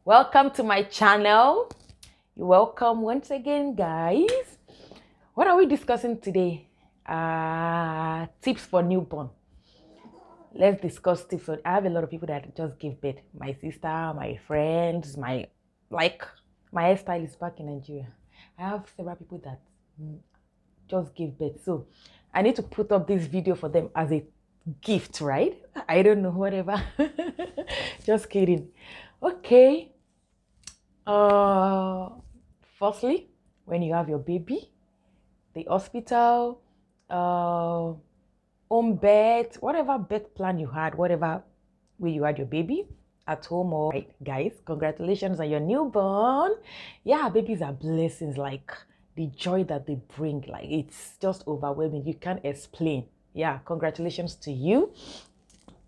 Welcome to my channel. You're welcome once again, guys. What are we discussing today? Tips for newborn. Let's discuss tips. I have a lot of people that just give birth. My sister, my friends, my hairstylist back in Nigeria. I have several people that just give birth. So I need to put up this video for them as a gift, right? I don't know, whatever. Just kidding. Okay. Uh, Firstly, when you have your baby, the hospital, uh, home birth, whatever birth plan you had, whatever way you had your baby at home or right, guys, congratulations on your newborn. Yeah, babies are blessings. Like the joy that they bring, like it's just overwhelming. You can't explain. Yeah, congratulations to you.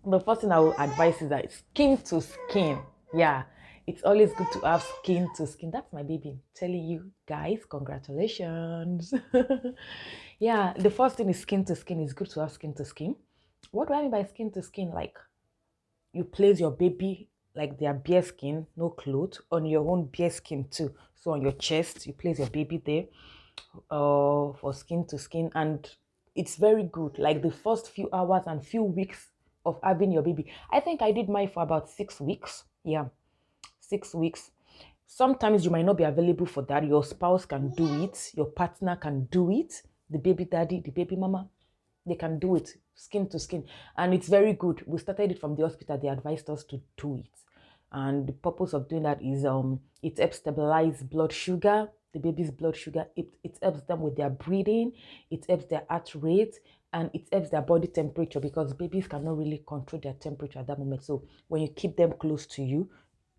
The first thing I will advise is that skin to skin. Yeah, it's always good to have skin to skin. That's my baby. I'm telling you guys, congratulations. Yeah, the first thing is skin to skin. It's good to have skin to skin. What do I mean by skin to skin? Like you place your baby like their bare skin, no clothes, on your own bare skin too. So on your chest, you place your baby there for skin to skin, and it's very good. Like the first few hours and few weeks of having your baby. I think I did mine for about 6 weeks. Yeah, 6 weeks. Sometimes you might not be available for that. Your spouse can do it, your partner can do it, the baby daddy, the baby mama, they can do it skin to skin, and it's very good. We started it from the hospital. They advised us to do it, and the purpose of doing that is it helps stabilize blood sugar, the baby's blood sugar. It helps them with their breathing, it helps their heart rate, and it helps their body temperature, because babies cannot really control their temperature at that moment. So when you keep them close to you,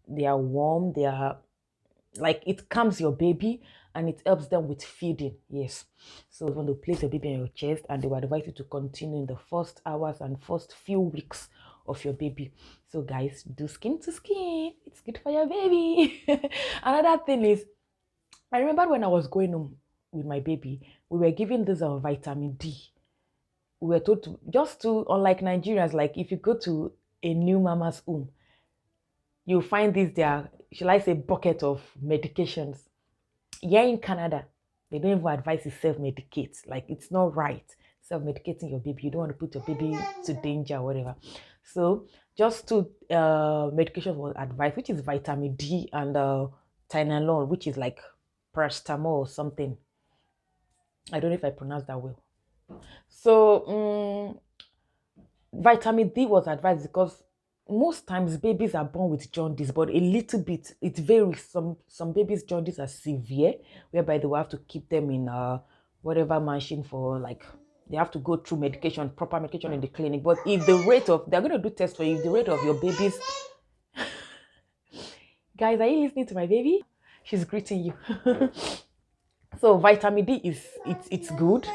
they are warm, they are like, it calms your baby, and it helps them with feeding. Yes, so when they place your baby on your chest, and they will advise you to continue in the first hours and first few weeks of your baby. So guys, do skin to skin, it's good for your baby. Another thing is, I remember when I was going home with my baby, we were given this vitamin D. We were told to, just to, unlike Nigerians, like if you go to a new mama's home, you'll find this there, shall I say, bucket of medications. Here in Canada, they don't even advise you self-medicate. Like, it's not right self-medicating your baby. You don't want to put your baby to danger or whatever. So just two medications was advised, which is vitamin D and Tylenol, which is like paracetamol or something. I don't know if I pronounced that well. So vitamin D was advised because most times babies are born with jaundice, but a little bit it varies. Some babies' jaundice are severe, whereby they will have to keep them in whatever machine for, like, they have to go through medication, proper medication in the clinic. But if the rate of, they're going to do tests for you, if the rate of your baby's, guys, are you listening to my baby? She's greeting you. So vitamin D is, it's good.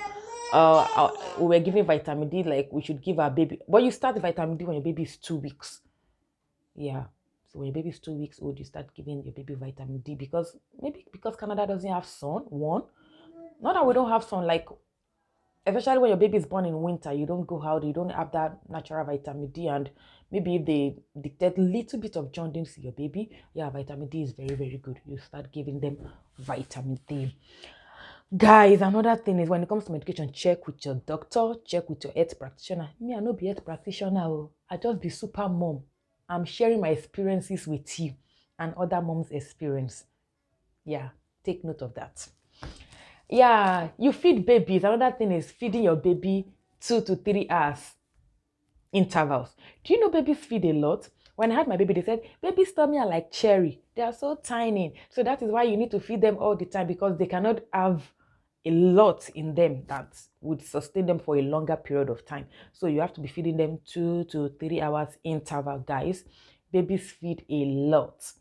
We were giving vitamin D, like we should give our baby. But you start vitamin D when your baby is 2 weeks. Yeah. So when your baby is 2 weeks old, you start giving your baby vitamin D, because maybe because Canada doesn't have sun. One, not that we don't have sun, like especially when your baby is born in winter, you don't go out, you don't have that natural vitamin D, and maybe if they detect a little bit of jaundice in your baby, yeah, vitamin D is very, very good. You start giving them vitamin D. Guys, another thing is, when it comes to medication, check with your doctor, check with your health practitioner. Me, I no be health practitioner. I just be super mom. I'm sharing my experiences with you and other moms' experience. Yeah, take note of that. Yeah, you feed babies. Another thing is feeding your baby 2 to 3 hours intervals. Do you know babies feed a lot? When I had my baby, they said, babies' tummy are like cherry. They are so tiny. So that is why you need to feed them all the time, because they cannot have a lot in them that would sustain them for a longer period of time. So you have to be feeding them 2 to 3 hours interval, guys. Babies feed a lot.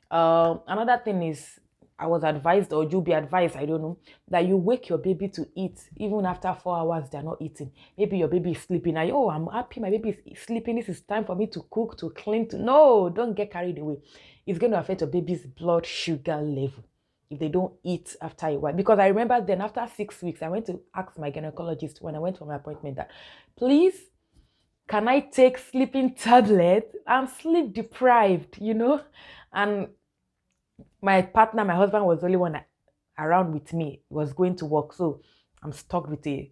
Another thing is, I was advised, or you'll be advised, I don't know, that you wake your baby to eat even after 4 hours. They're not eating. Maybe your baby is sleeping. And oh, I'm happy my baby is sleeping. This is time for me to cook, to clean. No, don't get carried away. It's going to affect your baby's blood sugar level if they don't eat after a while. Because I remember then, after 6 weeks, I went to ask my gynecologist when I went for my appointment that, please, can I take sleeping tablet? I'm sleep deprived, And My partner, my husband was the only one around with me. He was going to work, so I'm stuck with a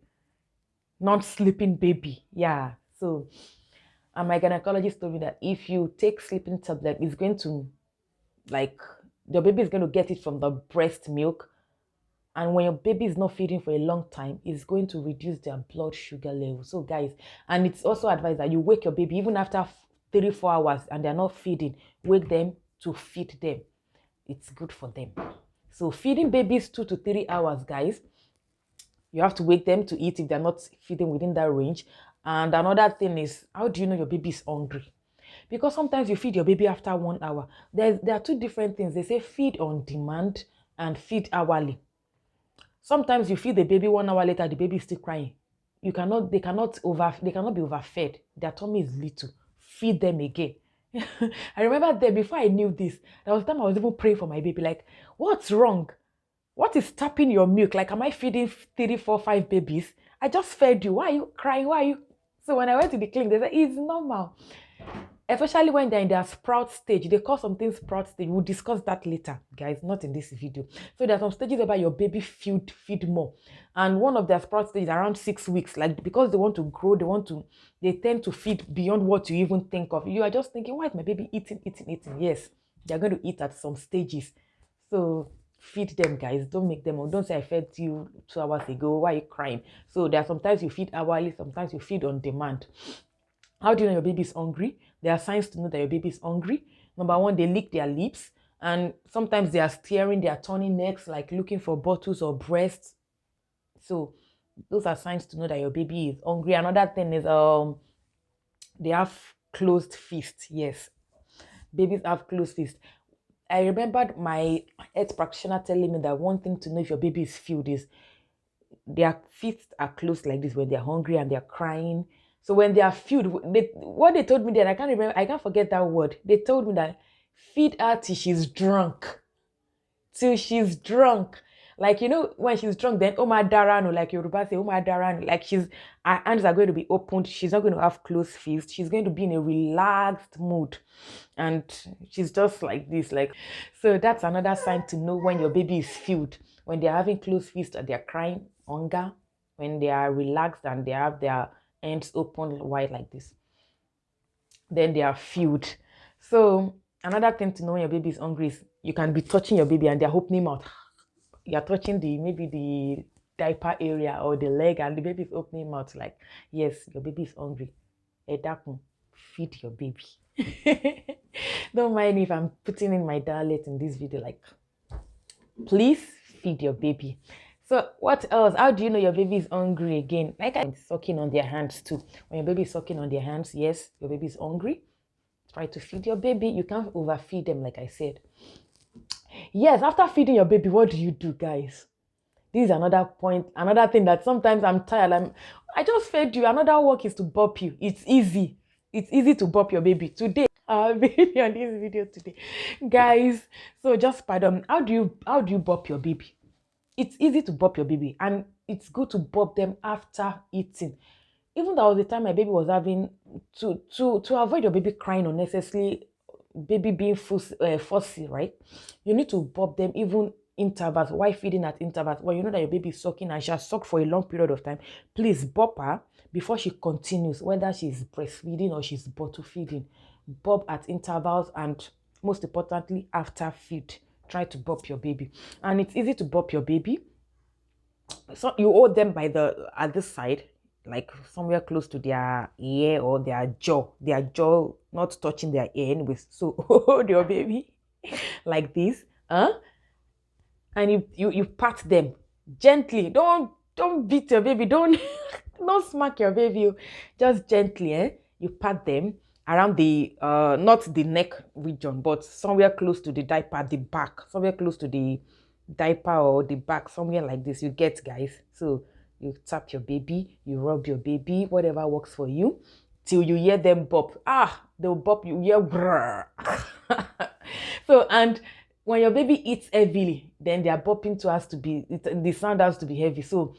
non-sleeping baby. Yeah. So, and my gynecologist told me that if you take sleeping tablet, it's going to, like, your baby is going to get it from the breast milk. And when your baby is not feeding for a long time, it's going to reduce their blood sugar level. So, guys, and it's also advised that you wake your baby even after 3-4 hours and they're not feeding. Wake them to feed them. It's good for them. So, feeding babies 2 to 3 hours, guys. You have to wake them to eat if they're not feeding within that range. And another thing is, how do you know your baby is hungry? Because sometimes you feed your baby after 1 hour. There are two different things. They say feed on demand and feed hourly. Sometimes you feed the baby 1 hour later, the baby is still crying. They cannot be overfed. Their tummy is little. Feed them again. I remember there, before I knew this, there was a time I was even praying for my baby, like, what's wrong? What is tapping your milk? Like, am I feeding 3, 4, 5 babies? I just fed you. Why are you crying? Why are you? So when I went to the clinic, they said it's normal. Especially when they're in their sprout stage. They call something sprout stage. We'll discuss that later, guys, not in this video. So there are some stages where your baby feed more. And one of their sprout stages around 6 weeks. Like, because they want to grow, they tend to feed beyond what you even think of. You are just thinking, why is my baby eating? Yes, they're going to eat at some stages. So feed them, guys. Don't make them, or don't say I fed you 2 hours ago. Why are you crying? So there are sometimes you feed hourly, sometimes you feed on demand. How do you know your baby is hungry? There are signs to know that your baby is hungry. Number one, they lick their lips, and sometimes they are staring, they are turning necks, like looking for bottles or breasts. So those are signs to know that your baby is hungry. Another thing is they have closed fists. Yes, babies have closed fists. I remembered my health practitioner telling me that one thing to know if your baby is filled is their fists are closed like this when they're hungry and they're crying. So when they are filled, what they told me then, I can't forget that word. They told me that feed her till she's drunk. Till she's drunk. Like, when she's drunk, then Oma Darano, like Yoruba say, Oma Darano, like her hands are going to be opened. She's not going to have closed fists. She's going to be in a relaxed mood. And she's just like this. So that's another sign to know when your baby is filled. When they're having closed fists and they're crying, hunger, when they are relaxed and they have their hands open wide like this, then they are filled. So another thing to know when your baby is hungry is you can be touching your baby and they're opening mouth. You're touching maybe the diaper area or the leg, and the baby is opening mouth, like, yes, your baby is hungry. Edakun, feed your baby. Don't mind if I'm putting in my dialect in this video, like, please feed your baby. So what else? How do you know your baby is hungry again? Like, I'm sucking on their hands too. When your baby is sucking on their hands, yes, your baby is hungry. Try to feed your baby. You can't overfeed them, like I said. Yes, after feeding your baby, what do you do, guys? This is another point, another thing that sometimes I'm tired. I just fed you. Another work is to burp you. It's easy. It's easy to burp your baby. Today, I'll be on this video today, guys. So just pardon. How do you burp your baby? It's easy to burp your baby, and it's good to burp them after eating. Even though the time my baby was having to avoid your baby crying unnecessarily, baby being fussy, right? You need to burp them even intervals. Why feeding at intervals? Well, you know that your baby is sucking and she has sucked for a long period of time. Please burp her before she continues, whether she's breastfeeding or she's bottle feeding. Burp at intervals, and most importantly, after feed. Try to burp your baby. And it's easy to burp your baby. So you hold them at this side, like somewhere close to their ear or their jaw not touching their ear anyways. So hold your baby like this, and you pat them gently. Don't beat your baby, don't don't smack your baby, just gently. You pat them around the not the neck region, but somewhere close to the diaper, the back, somewhere close to the diaper or the back, somewhere like this. You get, guys? So you tap your baby, you rub your baby, whatever works for you, till you hear them burp. They'll burp, you hear brrr. So, and when your baby eats heavily, then their burping too has to be, the sound has to be heavy. So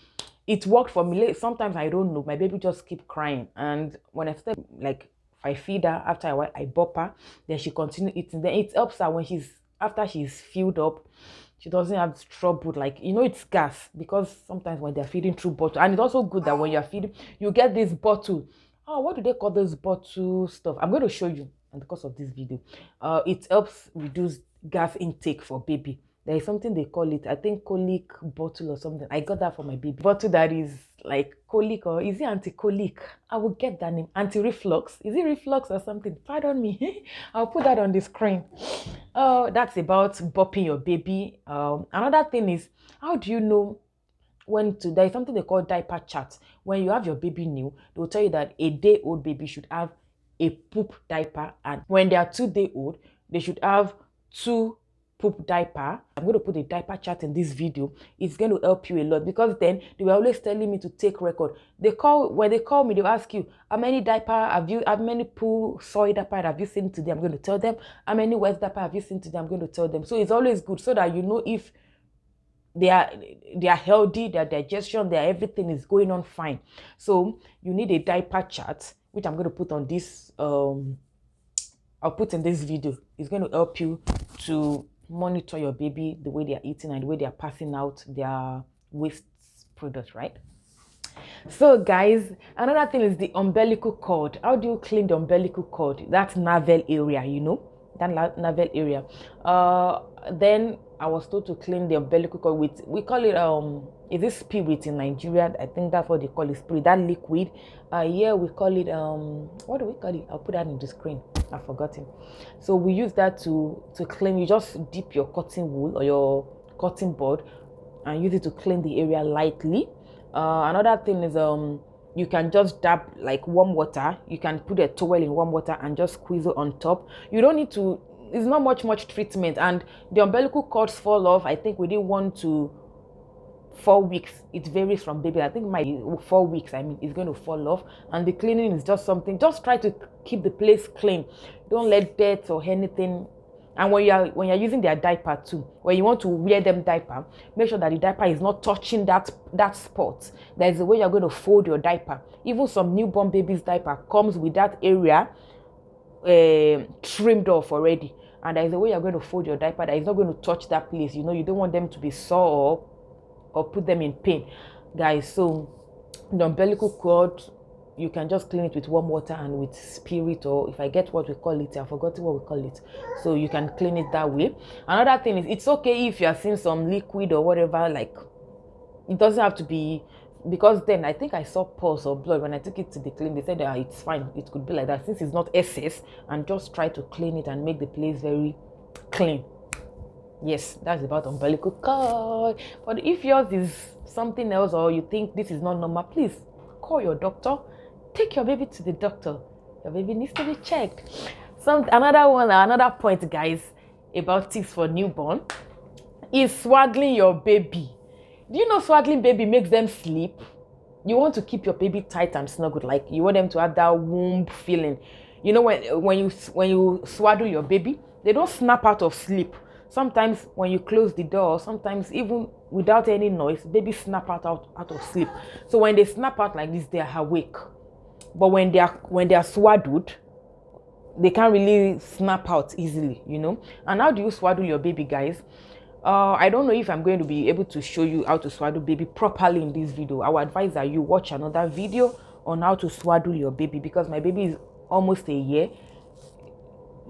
it worked for me. Sometimes I don't know, my baby just keep crying, and when I start, like, if I feed her, after a while I burp her, then she continue eating. Then it helps her when she's after she's filled up, she doesn't have trouble. Like, you know, it's gas, because sometimes when they're feeding through bottle, and it's also good that when you're feeding, you get this bottle. Oh, what do they call this bottle stuff? I'm going to show you in the course of this video. It helps reduce gas intake for baby. There is something they call it, I think, colic bottle or something. I got that for my baby. Bottle that is like colic, or is it anti-colic? I will get that name. Anti-reflux. Is it reflux or something? Pardon me. I'll put that on the screen. That's about burping your baby. Another thing is, how do you know when to, there is something they call diaper chart. When you have your baby new, they will tell you that a day-old baby should have a poop diaper, and when they are 2 day old, they should have 2 poop diaper. I'm going to put a diaper chart in this video. It's going to help you a lot, because then they were always telling me to take record. When they call me, they'll ask you, how many how many poo soy diaper have you seen today? I'm going to tell them. How many wet diaper have you seen today? I'm going to tell them. So it's always good, so that you know if they are healthy, their digestion, their everything is going on fine. So you need a diaper chart, which I'm going to put on this I'll put in this video. It's going to help you to monitor your baby, the way they are eating and the way they are passing out their waste products, right? So guys, another thing is the umbilical cord. How do you clean the umbilical cord? That navel area, you know, that navel area. Then I was told to clean the umbilical cord with, we call it is this spirit in Nigeria? I think that's what they call it, spirit, that liquid. Here we call it what do we call it? I'll put that in the screen. I've forgotten. So we use that to clean. You just dip your cotton wool or your cotton board and use it to clean the area lightly. Another thing is you can just dab like warm water. You can put a towel in warm water and just squeeze it on top. You don't need to, it's not much treatment, and the umbilical cords fall off, I think, within 1 to 4 weeks. It varies from baby. I think my 4 weeks, I mean, it's going to fall off. And the cleaning is just something, just try to keep the place clean. Don't let dirt or anything. And when you're using their diaper too, when you want to wear them diaper, make sure that the diaper is not touching that spot. There's a way you're going to fold your diaper. Even some newborn baby's diaper comes with that area trimmed off already, and there's a way you're going to fold your diaper that is not going to touch that place. You know, you don't want them to be sore or put them in pain, guys. So the umbilical cord, you can just clean it with warm water and with spirit, or if I get what we call it, I've forgotten what we call it. So you can clean it that way. Another thing is, it's okay if you are seeing some liquid or whatever, like, it doesn't have to be, because then I think I saw pus or blood when I took it to the clinic. They said it's fine, it could be like that, since it's not excess, and just try to clean it and make the place very clean. Yes, that's about umbilical cord. But if yours is something else, or you think this is not normal, please call your doctor. Take your baby to the doctor. Your baby needs to be checked. Another point, guys, about tips for newborn is swaddling your baby. Do you know swaddling baby makes them sleep? You want to keep your baby tight and snuggled, like you want them to have that womb feeling. You know, when you swaddle your baby, they don't snap out of sleep. Sometimes when you close the door, sometimes even without any noise, babies snap out of sleep. So when they snap out like this, they are awake. But when they are swaddled, they can't really snap out easily, you know. And how do you swaddle your baby, guys? I don't know if I'm going to be able to show you how to swaddle baby properly in this video. I would advise that you watch another video on how to swaddle your baby, because my baby is almost a year.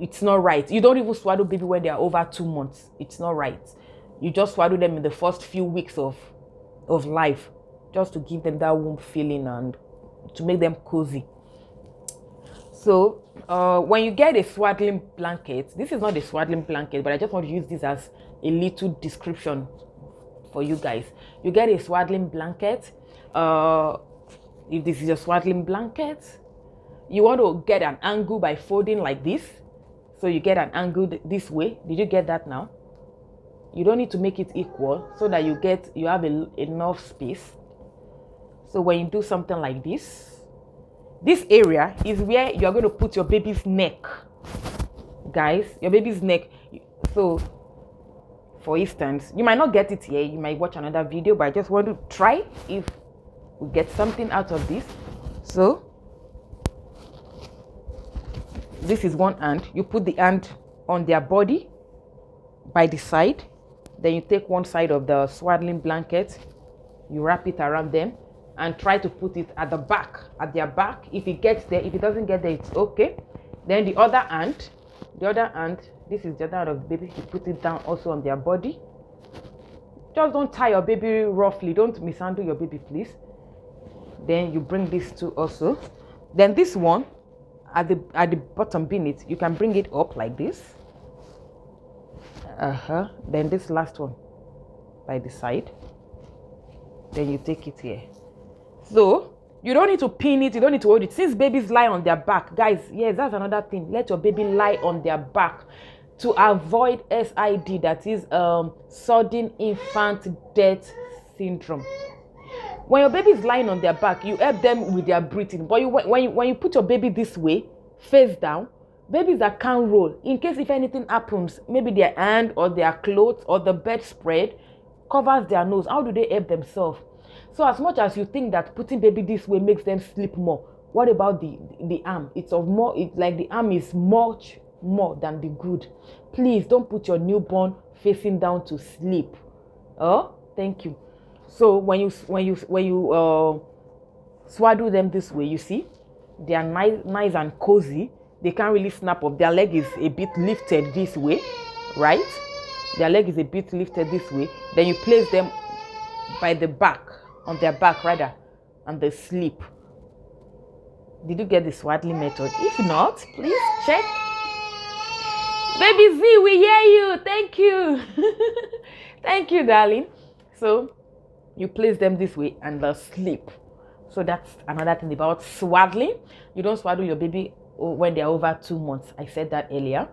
It's not right. You don't even swaddle baby when they are over 2 months. It's not right. You just swaddle them in the first few weeks of life, just to give them that womb feeling and to make them cozy. So when you get a swaddling blanket, this is not a swaddling blanket, but I just want to use this as a little description for you guys. You get a swaddling blanket. If this is a swaddling blanket, you want to get an angle by folding like this. So you get an angle this way. Did you get that now? You don't need to make it equal, so that you have enough space. So when you do something like this area is where you're going to put your baby's neck, guys, your baby's neck. So for instance, you might not get it here, you might watch another video, but I just want to try if we get something out of this. So this is one hand. You put the hand on their body, by the side. Then you take one side of the swaddling blanket, you wrap it around them, and try to put it at the back, at their back. If it gets there, if it doesn't get there, it's okay. Then the other hand, this is the other hand of the baby, you put it down also on their body. Just don't tie your baby roughly. Don't mishandle your baby, please. Then you bring this two also. Then this one, at the bottom beneath, you can bring it up like this. Then this last one by the side. Then you take it here. So you don't need to pin it, you don't need to hold it. Since babies lie on their back, guys, yes, that's another thing. Let your baby lie on their back to avoid SID, that is sudden infant death syndrome. When your baby is lying on their back, you help them with their breathing. But when you put your baby this way, face down, babies that can't roll, in case if anything happens, maybe their hand or their clothes or the bedspread covers their nose, how do they help themselves? So as much as you think that putting baby this way makes them sleep more, what about the arm? It's like the arm is much more than the good. Please don't put your newborn facing down to sleep. Oh, thank you. So when you swaddle them this way, you see they are nice and cozy. They can't really snap up. Their leg is a bit lifted this way, right? Their leg is a bit lifted this way. Then you place them by the back, on their back rather, and they sleep. Did you get the swaddling method? If not, please check. Baby Z, we hear you. Thank you. Thank you, darling. So you place them this way and they'll sleep. So that's another thing about swaddling. You don't swaddle your baby when they're over 2 months. I said that earlier.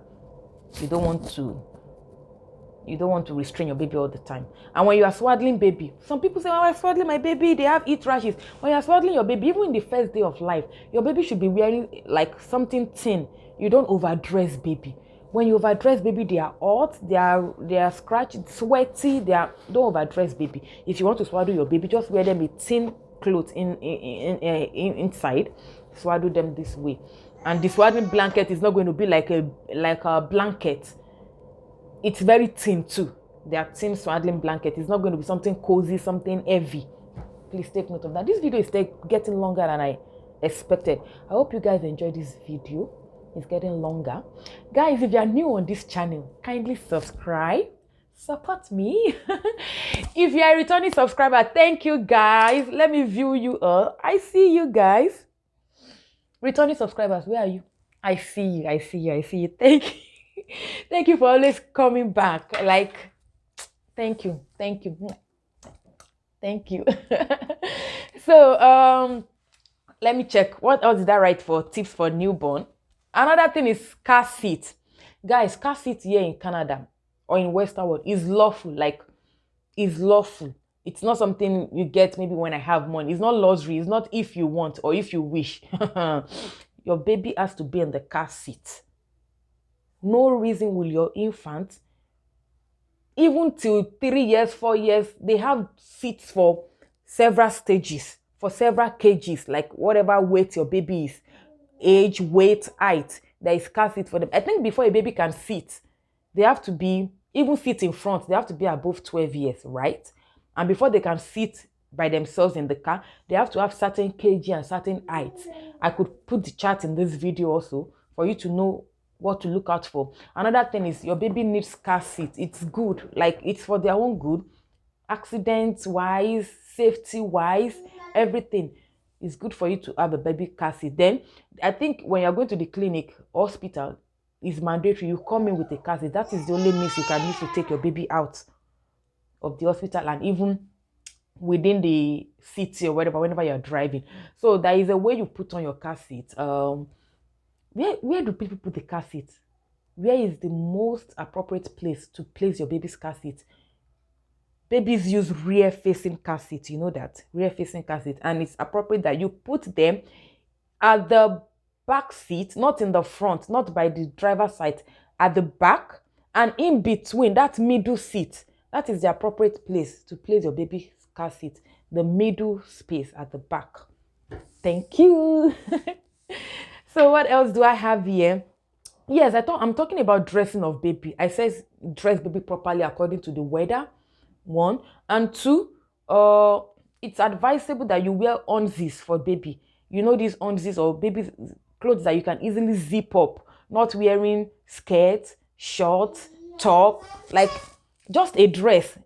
You don't want to restrain your baby all the time. And when you are swaddling baby, some people say, "Oh, I'm swaddling my baby, they have heat rashes." When you are swaddling your baby, even in the first day of life, your baby should be wearing like something thin. You don't overdress baby. When you overdress baby, they are hot, they are scratched, sweaty. Don't overdress baby. If you want to swaddle your baby, just wear them with thin clothes inside. Swaddle them this way. And the swaddling blanket is not going to be like a blanket. It's very thin too. They are thin swaddling blanket. It's not going to be something cozy, something heavy. Please take note of that. This video is getting longer than I expected. I hope you guys enjoyed this video. It's getting longer. Guys, if you are new on this channel, kindly subscribe. Support me. If you are a returning subscriber, thank you guys. Let me view you all. I see you guys. Returning subscribers, where are you? I see you. Thank you. Thank you for always coming back. Like, thank you. So let me check. What else did I write for tips for newborn? Another thing is car seat. Guys, car seat here in Canada or in Western world is lawful. Like, is lawful. It's not something you get maybe when I have money. It's not luxury. It's not if you want or if you wish. Your baby has to be in the car seat. No reason will your infant, even till 3 years, 4 years, they have seats for several stages, for several kgs, like whatever weight your baby is, age, weight, height, there is car seat for them. I think before a baby can sit, they have to be, even sit in front, they have to be above 12 years, right? And before they can sit by themselves in the car, they have to have certain kg and certain heights. I could put the chart in this video also for you to know what to look out for. Another thing is your baby needs car seat. It's good, like it's for their own good, accident wise, safety wise, everything is good for you to have a baby car seat. Then I think when you're going to the clinic, hospital, it's mandatory you come in with a car seat. That is the only means you can use to take your baby out of the hospital and even within the city or whatever, whenever you're driving. So there is a way you put on your car seat. Where do people put the car seat? Where is the most appropriate place to place your baby's car seat? Babies use rear-facing car seat. You know that? Rear-facing car seat. And it's appropriate that you put them at the back seat, not in the front, not by the driver's side, at the back and in between, that middle seat. That is the appropriate place to place your baby's car seat. The middle space at the back. Thank you. So what else do I have here? Yes, I'm talking about dressing of baby. I said dress baby properly according to the weather, one. And two, it's advisable that you wear unzies for baby. You know, these unzies or baby clothes that you can easily zip up, not wearing skirts, shorts, top, like just a dress,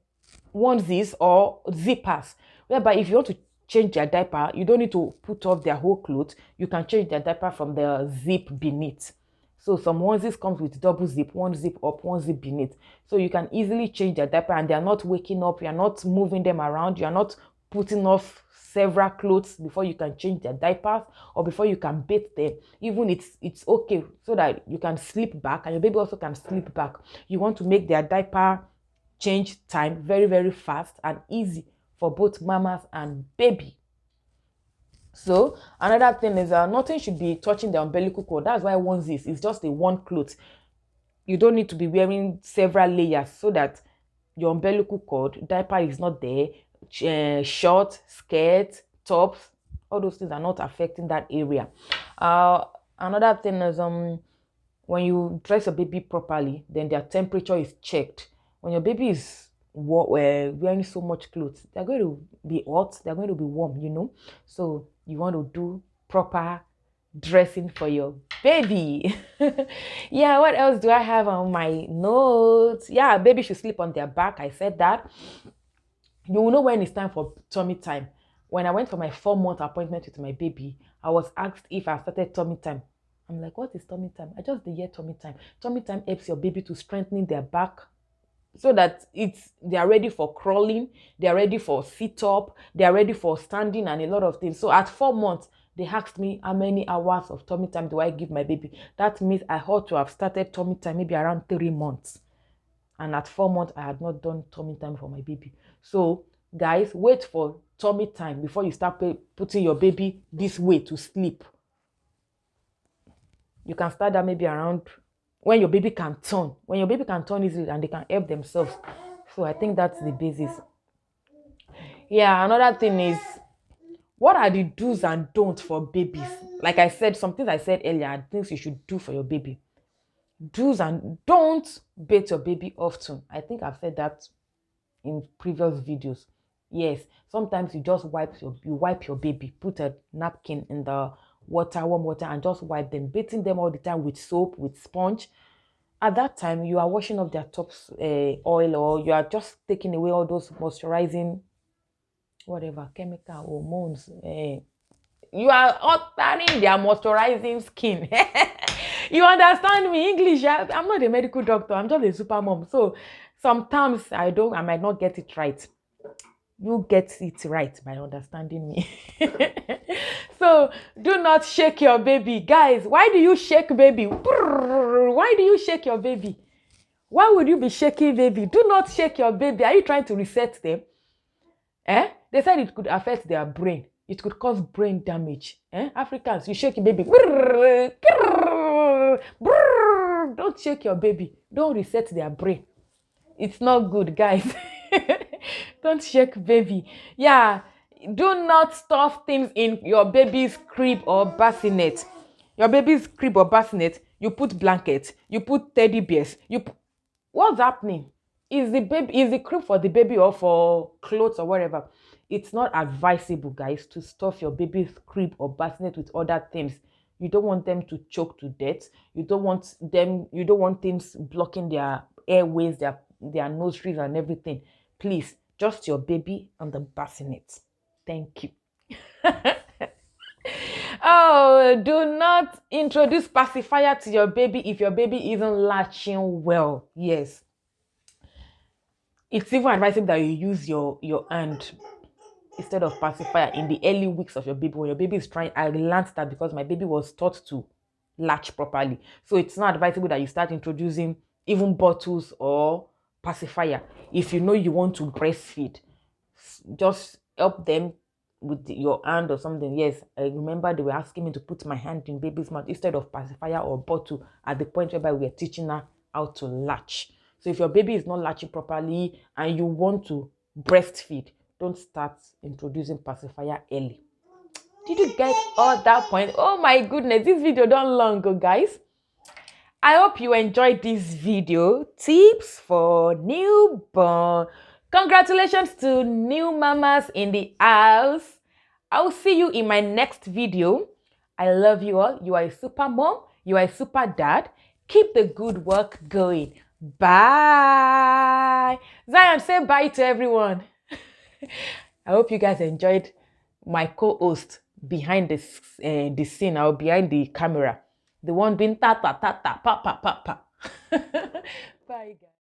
onesies or zippers, whereby if you want to change their diaper, you don't need to put off their whole clothes. You can change their diaper from the zip beneath. So some onesies comes with double zip, one zip up, one zip beneath. So you can easily change their diaper and they are not waking up. You are not moving them around. You are not putting off several clothes before you can change their diapers or before you can bathe them. Even it's okay so that you can sleep back and your baby also can sleep back. You want to make their diaper change time very, very fast and easy for both mamas and baby. So another thing is nothing should be touching the umbilical cord. That's why onesie is just a one cloth. You don't need to be wearing several layers so that your umbilical cord diaper is not there. Short, skirt, tops, all those things are not affecting that area. Another thing is when you dress your baby properly, then their temperature is checked. When your baby is wearing so much clothes, they're going to be hot, they're going to be warm, you know. So you want to do proper dressing for your baby. Yeah, what else do I have on my notes? Yeah, baby should sleep on their back. I said that. You will know when it's time for tummy time. When I went for my 4-month appointment with my baby, I was asked if I started tummy time. I'm like, what is tummy time? I just did hear tummy time. Tummy time helps your baby to strengthen their back so that they are ready for crawling, they are ready for sit up, they are ready for standing and a lot of things. So at 4 months, they asked me how many hours of tummy time do I give my baby. That means I ought to have started tummy time maybe around 3 months. And at 4 months, I had not done tummy time for my baby. So guys, wait for tummy time before you start putting your baby this way to sleep. You can start that maybe around when your baby can turn. When your baby can turn easily and they can help themselves. So I think that's the basis. Yeah, another thing is, what are the do's and don'ts for babies? Like I said, some things I said earlier are things you should do for your baby. Do's and don'ts: bathe your baby often. I think I've said that in previous videos. Yes, sometimes you just wipe your baby, put a napkin in the water, warm water, and just wipe them, bathing them all the time with soap, with sponge. At that time, you are washing off their tops oil, or you are just taking away all those moisturizing, whatever, chemical, hormones. You are altering their moisturizing skin. You understand me? English, I'm not a medical doctor. I'm just a super mom. So sometimes I might not get it right. You get it right by understanding me. So do not shake your baby. Guys, why do you shake baby? Why do you shake your baby? Why would you be shaking baby? Do not shake your baby. Are you trying to reset them? They said it could affect their brain. It could cause brain damage. Africans, you shake your baby. Don't shake your baby. Don't reset their brain. It's not good, guys. Don't shake baby. Yeah, do not stuff things in your baby's crib or bassinet. Your baby's crib or bassinet, you put blankets, you put teddy bears. What's happening? Is the crib for the baby or for clothes or whatever? It's not advisable, guys, to stuff your baby's crib or bassinet with other things. You don't want them to choke to death. You don't want things blocking their airways, their nostrils and everything. Please, just your baby and the bassinet. Thank you. Oh, do not introduce pacifier to your baby if your baby isn't latching well. Yes. It's even advisable that you use your hand instead of pacifier in the early weeks of your baby. When your baby is trying, I learned that because my baby was taught to latch properly. So it's not advisable that you start introducing even bottles or pacifier. If you know you want to breastfeed, just help them with your hand or something. Yes, I remember they were asking me to put my hand in baby's mouth instead of pacifier or bottle at the point whereby we are teaching her how to latch. So if your baby is not latching properly and you want to breastfeed, don't start introducing pacifier early. Did you get all that point? Oh my goodness, this video done long, guys. I hope you enjoyed this video. Tips for newborn. Congratulations to new mamas in the house. I'll see you in my next video. I love you all. You are a super mom. You are a super dad. Keep the good work going. Bye. Zion, say bye to everyone. I hope you guys enjoyed my co-host behind the scene or behind the camera. The one doing ta ta ta ta pa pa pa pa. Bye guys.